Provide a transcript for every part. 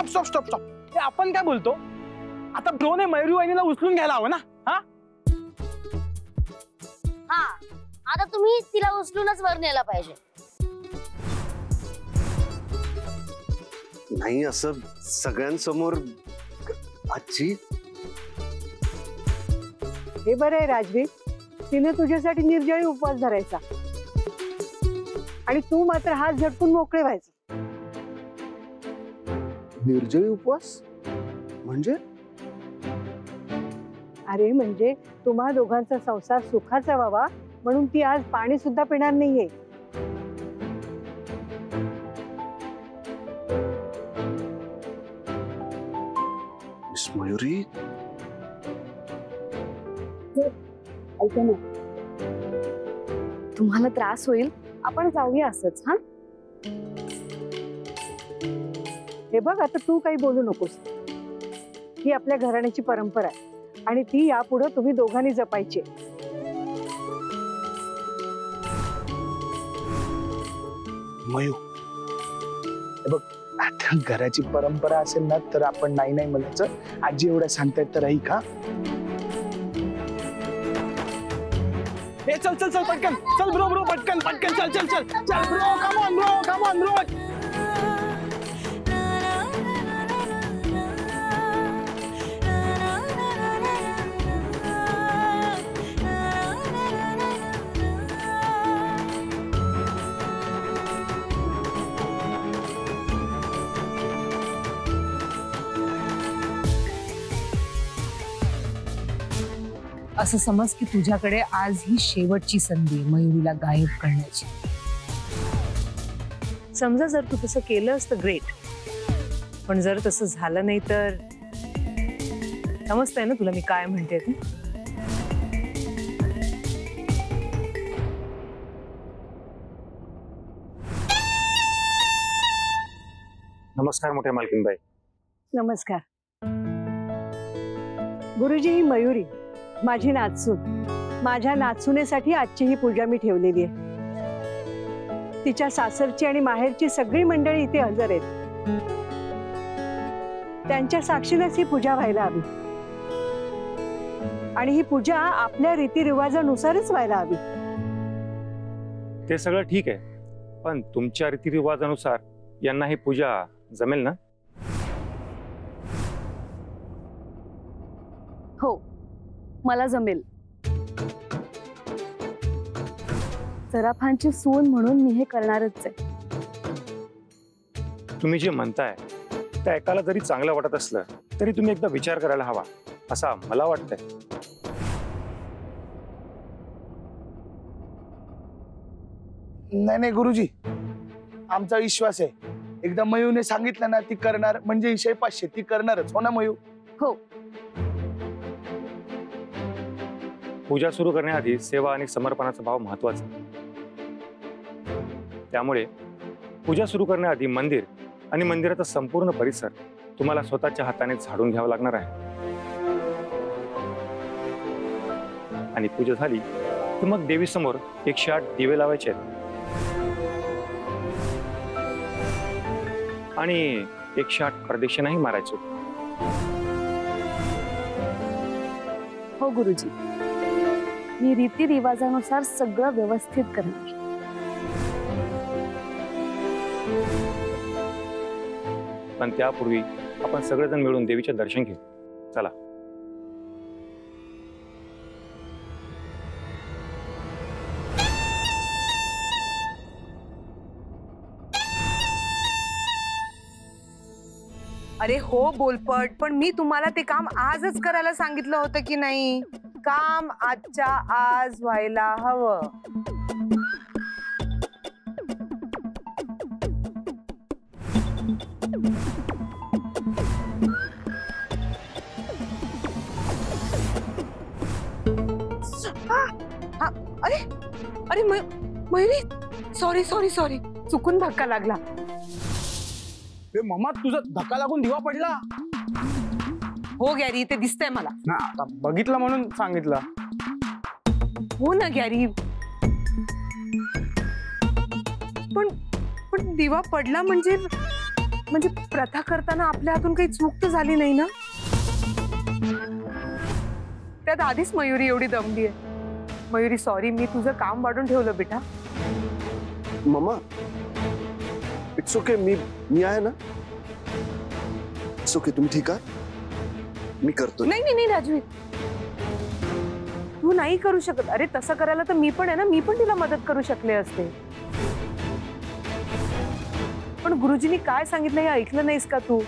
Stop stop stop. ते आपण काय बोलतो आता, ब्रोने मयुरी वहिनीला उचलून घ्यायला हवं ना. हा हा, आता तुम्ही तिला उचलूनच वर नेला पाहिजे. नाही असं सगळ्यांसमोर. आजी हे बरं आहे राजवीर, तिने तुझ्यासाठी निर्जळी उपवास धरायचा आणि तू मात्र हात झटकून मोकळे व्हायचे. निर्जळी उपवास म्हणजे? अरे म्हणजे तुम्हा दोघांचा संसार सुखाचा व्हावा म्हणून ती आज पाणी सुद्धा पिणार नाहीये. मिस मयुरी, ऐका ना, तुम्हाला त्रास होईल, आपण जाऊया असंच. हा, हे बघ आता तू काही बोलू नकोस. ही आपल्या घराण्याची परंपरा आहे आणि ती यापुढे तुम्ही दोघांनी जपायची. मयू हे बघ, आता घराची परंपरा असेल ना तर आपण नाही नाही म्हणायचं. आजी एवढं सांगतायत तर ऐक. हा हे चल चल चल पटकन चल ब्रो ब्रो पटकन पटकन चल चल चल चल bro. Come on bro, come on bro. असं समज की तुझ्याकडे आज ही शेवटची संधी मयुरीला गायब करण्याची. समजा जर तू तसं केलं असतं ग्रेट, पण जर तसं झालं नाही तर समजतंय ना तुला मी काय म्हणते ते. नमस्कार मोठ्या मालकीनबाई. नमस्कार गुरुजी. ही मयुरी माझी नाचसून. माझ्या नाचुनेसाठी आजची ही पूजा मी ठेवलेली आहे. तिच्या सासरची आणि माहेरची सगळी मंडळी इथे हजर आहेत. त्यांच्या साक्षीनेच ही पूजा व्हायला हवी आणि ही पूजा आपल्या रीतिरिवाजानुसारच व्हायला हवी. ते सगळं ठीक आहे, पण तुमच्या रीतिरिवाजानुसार यांना ही पूजा जमेल ना? हो, मला जमेल. सराफांची सून म्हणून मी हे करणारच आहे. तुम्ही जे म्हणताय ते ऐकायला जरी चांगलं वाटत असलं तरी तुम्ही एकदा विचार करायला हवा असा मला वाटतंय. नाही नाही गुरुजी, आमचा विश्वास आहे. एकदा मयूने सांगितलं ना ती करणार म्हणजे विषय 500. ती करणारच. हो ना मयू? हो. पूजा सुरू करण्याआधी सेवा आणि समर्पणाचा भाव महत्वाचा. त्यामुळे पूजा सुरू करण्याआधी मंदिर आणि मंदिराचा संपूर्ण परिसर तुम्हाला स्वतःच्या हाताने झाडून घ्यावा लागणार आहे. आणि पूजा झाली की मग देवी समोर 108 दिवे लावायचे आहेत आणि 108 प्रदक्षिणाही मारायचे. हो गुरुजी, मी रीतिरिवाजानुसार सगळं व्यवस्थित करणार. पण त्यापूर्वी आपण सगळेजण मिळून देवीचे दर्शन घेऊ. चला. अरे हो बोलपट, पण मी तुम्हाला ते काम आजच करायला सांगितलं होतं की नाही? काम आजच्या आज व्हायला हवं. अरे अरे मयुरी, सॉरी सॉरी सॉरी, चुकून धक्का लागला. मम्मा तुझा धक्का लागून दिवा पडला. हो गॅरी, ते दिसतंय मला. आता बघितलं म्हणून सांगितलं. हो ना गॅरी, पण दिवा पडला म्हणजे म्हणजे प्रथा करताना आपल्या हातून काही चूक तर झाली नाही ना? त्यात आधीच मयुरी एवढी दमली आहे. मयुरी सॉरी, मी तुझं काम वाढून ठेवलं बेटा. मम्मा इट्स ओके, मी आहे ना. इट्स ओके, तुम्ही ठीक आहात? मी करतो. नाही नाही नाही राजवीर, तू नाही करू शकत. अरे तसं करायला तर मी पण आहे ना, मी पण तिला मदत करू शकले असते. पण गुरुजींनी काय सांगितलं हे ऐकलं नाहीस का तू?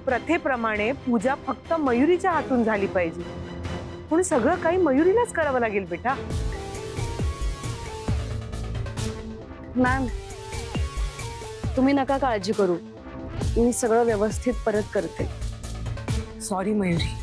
प्रथेप्रमाणे पूजा फक्त मयुरीच्या हातून झाली पाहिजे, म्हणून सगळं काही मयुरीलाच करावं लागेल बेटा. मॅम, तुम्ही नका काळजी करू, मी सगळं व्यवस्थित परत करते. सॉरी मयुरी.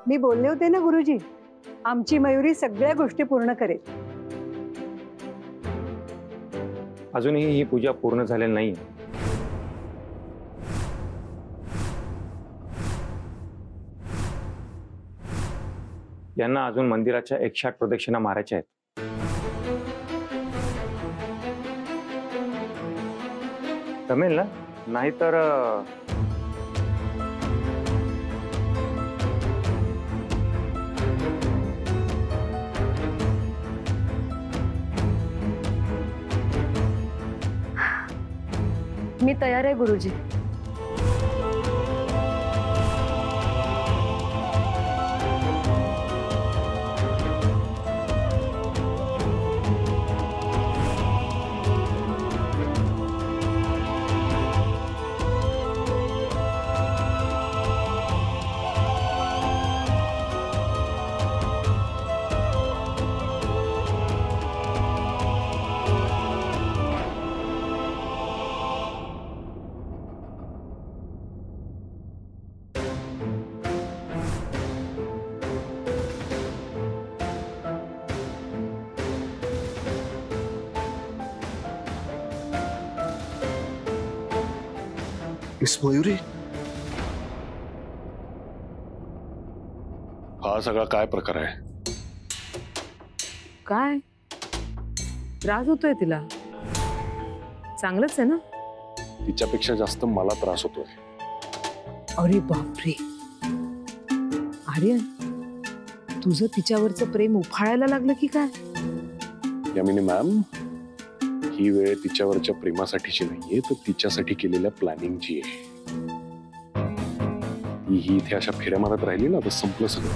मी बोलले होते ना गुरुजी, आमची मयुरी सगळ्या गोष्टी पूर्ण करेल. अजूनही ही पूजा पूर्ण झालेली नाही. यांना अजून मंदिराच्या 108 प्रदक्षिणा मारायच्या आहेत. जमेल ना? नाहीतर मी तयार आहे गुरुजी. मिस मयुरी, हा सगळा काय प्रकार आहे? काय त्रास होतोय तिला? चांगलंच आहे ना? तिच्यापेक्षा जास्त मला त्रास होतोय. अरे बापरे आर्यन, तुझं तिच्यावरचं प्रेम उफाळायला लागलं की काय? यामिनी मॅम, ही वेळ तिच्यावरच्या प्रेमासाठीची नाहीये, तर तिच्यासाठी केलेल्या प्लॅनिंगची आहे. ही इथे अशा फेऱ्या मारत राहिली ना तर संपलं सगळं.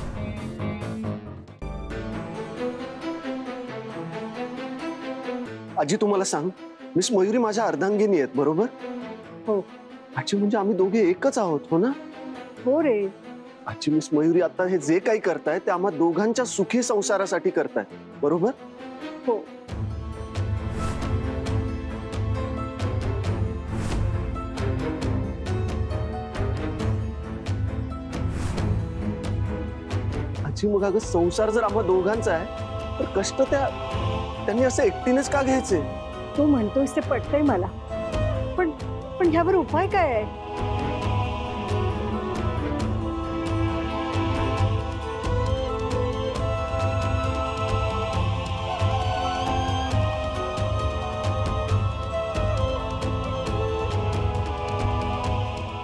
आजी तुम्हाला सांग, मिस मयुरी माझ्या अर्धांगिनी आहेत, बरोबर? हो. आजी म्हणजे आम्ही दोघे एकच आहोत, हो ना? हो रे. आजी मिस मयुरी आता हे जे काही करतायत ते आम्हा दोघांच्या सुखी संसारासाठी करतायत, बरोबर? हो. आजी मग अगं संसार जर आम्हा दोघांचा आहे तर कष्ट त्यांनी असं एकटीनेच का घ्यायचे? तू म्हणतोयस ते पटतंय मला, पण पण ह्यावर उपाय काय आहे?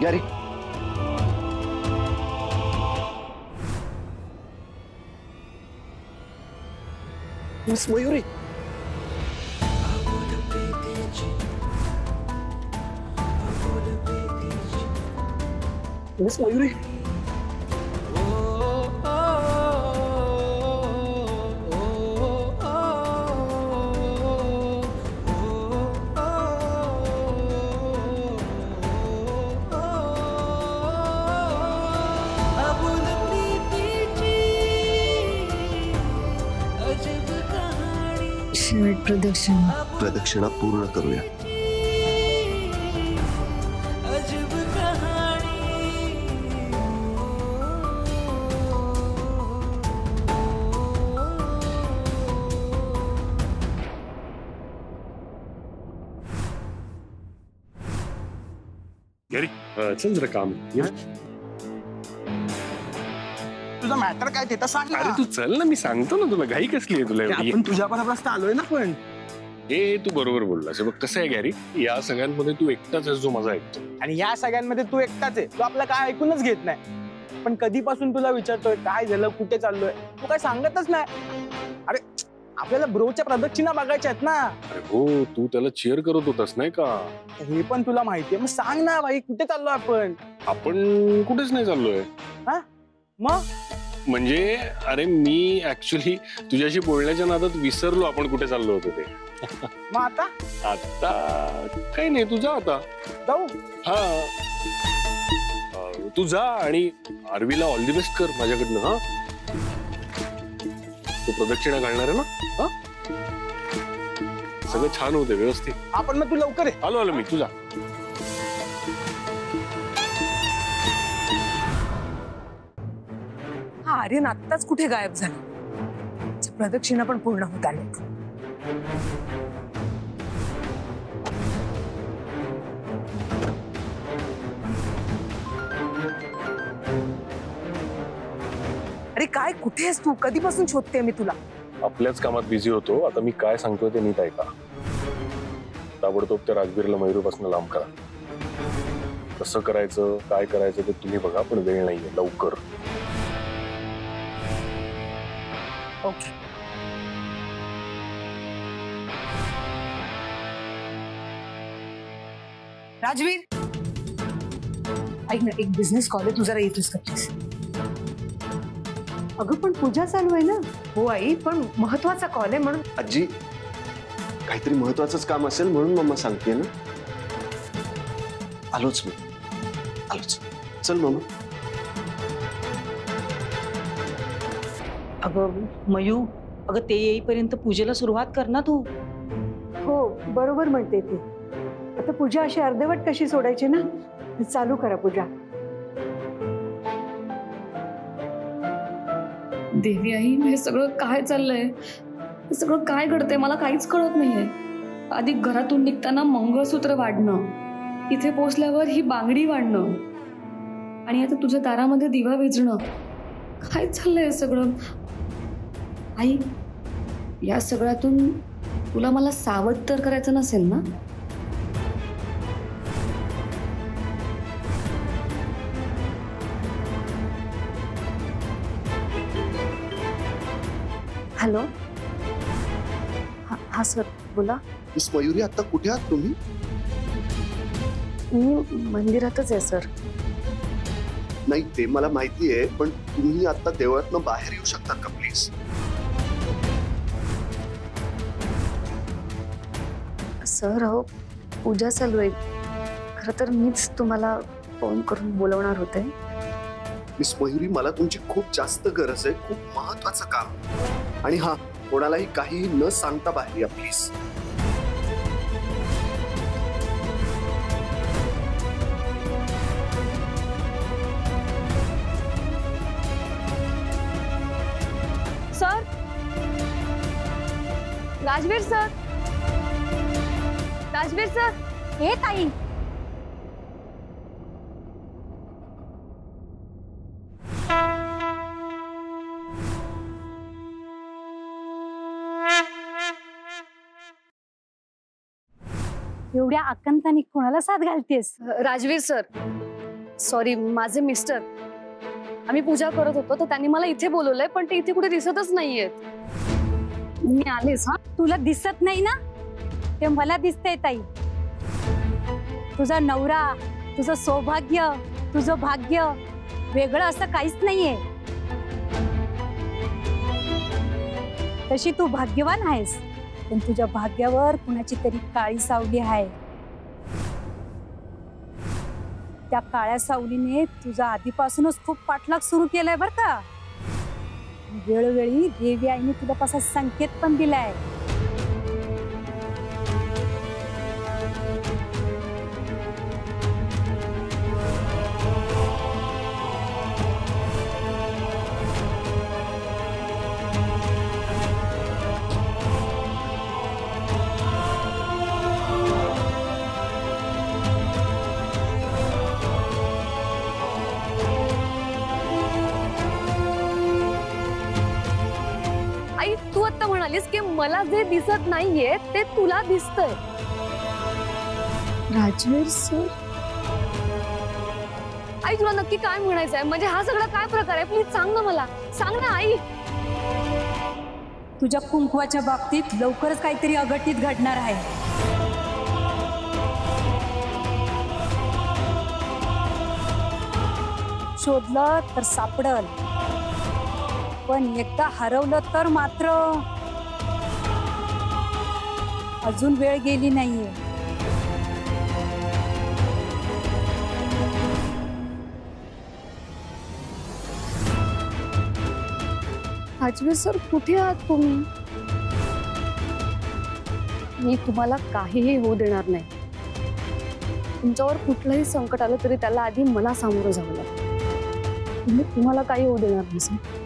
यारी मिस मयुरी मिस मयुरी प्रदक्षिणा पूर्ण करूया. गॅरी चल जरा काम ये. तुझा मॅटर काय ते तर सांग अरे तू चल ना, मी सांगतो ना तुला. घाई कसली आहे तुला एवढी? आपण तुझ्या बरोबर आलोय ना. पण हे तू बरोबर बोललास. बघ कसं आहे गॅरी, या सगळ्यांमध्ये तू एकटाच आहेस जो माझा ऐकतो. आणि या सगळ्यांमध्ये तू एकटाच आहे, तू आपलं काय ऐकूनच घेत नाही. पण कधीपासून तुला विचारतोय काय झालं, कुठे चाललोय, तू काय सांगतच नाही. अरे आपल्याला ब्रोच्या प्रदक्षिणा बघायच्या आहेत ना. अरे हो, तू त्याला चीअर करत होतास नाही का? हे पण तुला माहितीये. मग सांग ना भाई, कुठे चाललोय आपण? आपण कुठेच नाही चाललोय. मग म्हणजे अरे मी ऍक्च्युली तुझ्याशी बोलण्याच्या नादात विसरलो आपण कुठे चाललो होतो ते. मग आता आता काही नाही, तू जा आता. जाऊ? हा तू जा आणि आरवीला ऑल दी बेस्ट कर माझ्याकडनं. हा तू प्रदक्षिणा घालणार आहे ना? हा सगळं छान होते व्यवस्थित. आपण मग तू लवकर आहे. आलो मी, तू जा. हा आर्यन आत्ताच कुठे गायब झाला? प्रदक्षिणा पण पूर्ण होत आली. अरे काय, कुठे आहेस तू? कधीपासून शोधते मी तुला. आपल्याच कामात बिझी होतो. आता मी काय सांगतोय ते नीट ऐका. ताबडतोब त्या राजवीरला मयुरीपासून लांब करा. कसं करायचं, काय करायचं ते तुम्ही बघा, पण वेळ नाहीये, लवकर. ओके. राजवीर ऐक ना, एक बिझनेस कॉल आहे, तू जरा येतोस का प्लीज? अगं पण पूजा चालू आहे ना. हो आई, पण महत्वाचा कॉल आहे म्हणून. आजी काहीतरी महत्वाचंच काम असेल म्हणून मम्मा सांगते ना. आलोच मी, आलोच. चल मम्मा. अगं मयू, अगं ते येईपर्यंत पूजेला सुरुवात कर ना तू. हो बरोबर म्हणते ती. आता पूजा अशी अर्धवट कशी सोडायची ना. चालू करा पूजा. देवी आई, हे सगळं काय चाललंय? हे सगळं काय घडतंय मला काहीच कळत नाहीये. आधी घरातून निघताना मंगळसूत्र वाढणं, इथे पोहोचल्यावर ही बांगडी वाढणं, आणि आता तुझ्या दारामध्ये दिवा विझणं. काय चाललंय सगळं? आई, या सगळ्यातून तुला मला सावध तर करायचं नसेल ना? हॅलो. हा सर, बोला. मिस मयुरी, आता कुठे आहात तुम्ही? मी मंदिरातच आहे सर. नाही ते मला माहिती आहे, पण तुम्ही आता देवळातनं बाहेर येऊ शकता का प्लीज? सर अहो, पूजा चालू आहे. खरं तर मीच तुम्हाला फोन करून बोलवणार होते. मिस मयुरी, मला तुमची खूप जास्त गरज आहे. खूप महत्वाचं काम. आणि हा, कोणालाही काही न सांगता बाहेर या please. Sir, Rajveer sir, Rajveer sir. हे ताई, एवढ्या आकंताने कोणाला साथ घालतेस? राजवीर सर, सॉरी, माझे मिस्टर. आम्ही पूजा करत होतो तर त्यांनी मला इथे बोलवलंय, पण ते इथे कुठे दिसतच नाहीयेत. मी आलेस हा. तुला दिसत नाही ना, ते मला दिसतंय ताई. तुझा नवरा, तुझं सौभाग्य, तुझं भाग्य वेगळं असं काहीच नाहीये. तशी तू भाग्यवान आहेस, पण तुझ्या भाग्यावर कुणाची तरी काळी सावली आहे. त्या काळ्या सावलीने तुझा आधीपासूनच खूप पाठलाग सुरू केलाय बर का. वेळोवेळी देवी आईने तुला तसा संकेत पण दिलाय. आई तू आता म्हणालीस की मला जे दिसत नाहीये ते तुला दिसतंय. राजवीर सर, आई तुला नक्की काय म्हणायचंय? म्हणजे हा सगळा काय प्रकार आहे? प्लीज सांग ना मला, सांग ना आई. तुझ्या कुंकवाच्या बाबतीत लवकरच काहीतरी अघटित घडणार आहे. शोधलं तर सापडल, पण एकदा हरवलं तर मात्र अजून वेळ गेली नाहीये. राजवीर सर कुठे आहात तुम्ही? मी तुम्हाला काहीही होऊ देणार नाही. तुमच्यावर कुठलंही संकट आलं तरी त्याला आधी मला सामोरं जावं लागतं. तुम्हाला काही होऊ देणार नाही.